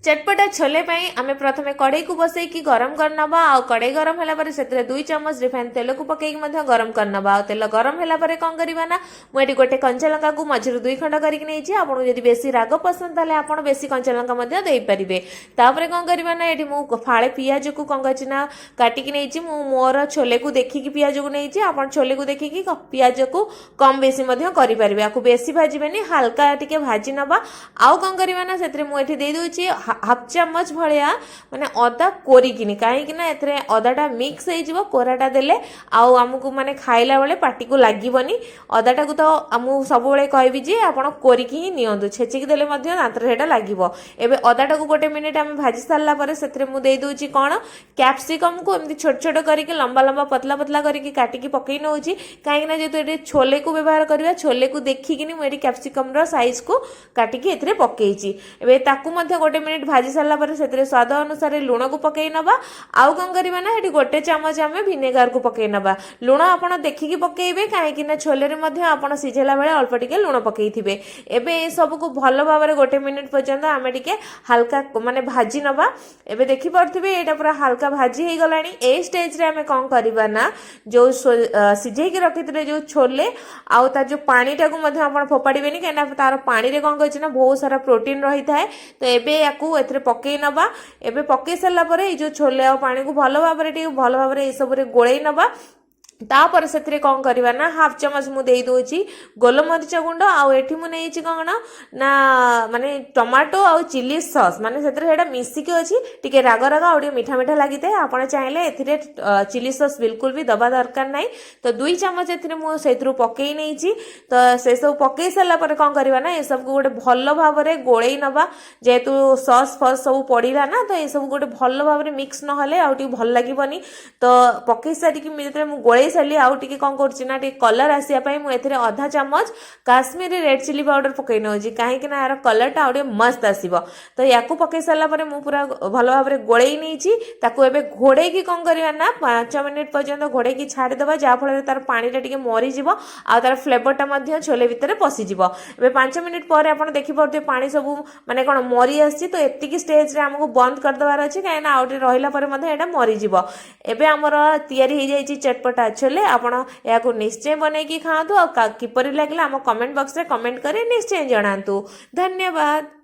चटपटा छोले आम प्रथम कड़े को बसई गरम करना आ कड़े गरम है से 2 चम्मच रिफाइन तेल को पकई गरम करना आ तेल गरम है कौन करना मुझे गोटे कंचा लंका को मझे 2 खंड करके आपको जब बेसी राग पसंद है आप बेसी कंचा लंका देपारे तापर कौन करना ये मुझे फाड़े पिज को कौन कर काटिकी नहीं मोर छोले को देखिकी पिज को नहीं आप छोले को देखिकी पिज को कम बेसी करें आपको बेसी भाजबे हाल्का टे भाजी नवा आउ कौन करना से मुझे देदे हाफ चम्मच भाया माने अदा कोरिकिनी कहीं अदाटा मिक्स हो कोराटा देले आमको माने खाइला बेले पाटी को लगभनी अदाटा को तो मुझे सब कहबी जे आप कोरिकी ही नियंतु छेचिकी देले दांत लगे एवं अदाटा को गोटे मिनिट आम भाजी सारापर से मुझे देदे कौन कैप्सिकम को एमती छोट छोट करके लंबा लंबा पतला पतला करके काटिकी पकई नौ कहीं जेहतु ये छोले को व्यवहार करवा छोले को देखिकी मुझे कैप्सिकम साइज को काटिकी ए पकई गोटे मिनिट भाजी सारापर से स्वाद अनुसार लुण को पकई नवा आउ कौन करवा ना ये गोटे चम्मच आम भिनेगार को पकई नवा लुण आप देखिकी पकईबे कहीं छोले आप सीझेला बेले अल्प टिके लुण पकई थे एवं सब को भल भाव गोटे मिनिट पर्यंत आम टे हाल्का माने भाजी नवा एवं देखिपे यहाँ पूरा हाल्का भाजी हो गला ए स्टेज रे आम कौन करवा ना जो सीझेकी रखी जो छोले आउ तार जो पानीटा को फोपाड़े कहीं तार पानी रे कौन कर बहुत सारा प्रोटीन रही है तो एबे याकू एथरे पकई नवा एबे पकई सारा पर जो छोले आ पानी को भल भाव ये सब गोलई नवा तापर से कौन करवा ना हाफ चम्मच मुझे दे गोलमरीच गुंड आठी मुझे कौन ना माने टमाटो आउ चिली सॉस माने से मिसिकी अच्छी टिके राग राग आ मीठा मीठा लगी था आप चाहिए ए चिली सॉस बिल्कुल भी दबा दरकार ना तो 2 चम्मच मुझे पकई नहीं तो से सब पकई सारापर कौन करवा ना ये सब गोटे भल भाव गोलई नवा जेहेतु सॉस फस सब पड़ा ना तो ये सब गोटे भल भाव मिक्स नहले आउ भल लगनी तो पकई सारिकी गोलई सारी आउ टे कौन कर कलर आसापी मुझे अधा चम्मच काश्मीरी रेड चिली पाउडर पकई नौ कहीं यार कलरटा आउ मस्त आसो तो या पकई सारापर मुझे पूरा भल भाव गोलई नहीं घोड़े कौन करवा ना 5 मिनिट पर्यंत घोड़े छाड़ीदे जहाँफल तार पानीटा टे मरीज आ तार फ्लेवरटा छोले भितर पशिज 5 मिनिट पर आप देखिपे पानी सब माने कौन मरी आसी तो एतिकी स्टेज रे आमको बंद करदेवार अच्छे कहीं आउटे रहा मरीज एवं आमर या चटपटा छोले आपण या निश्चय बनई खातु किपर लगे आम कमेंट बॉक्स रे कमेंट करें निश्चय जनातु। धन्यवाद।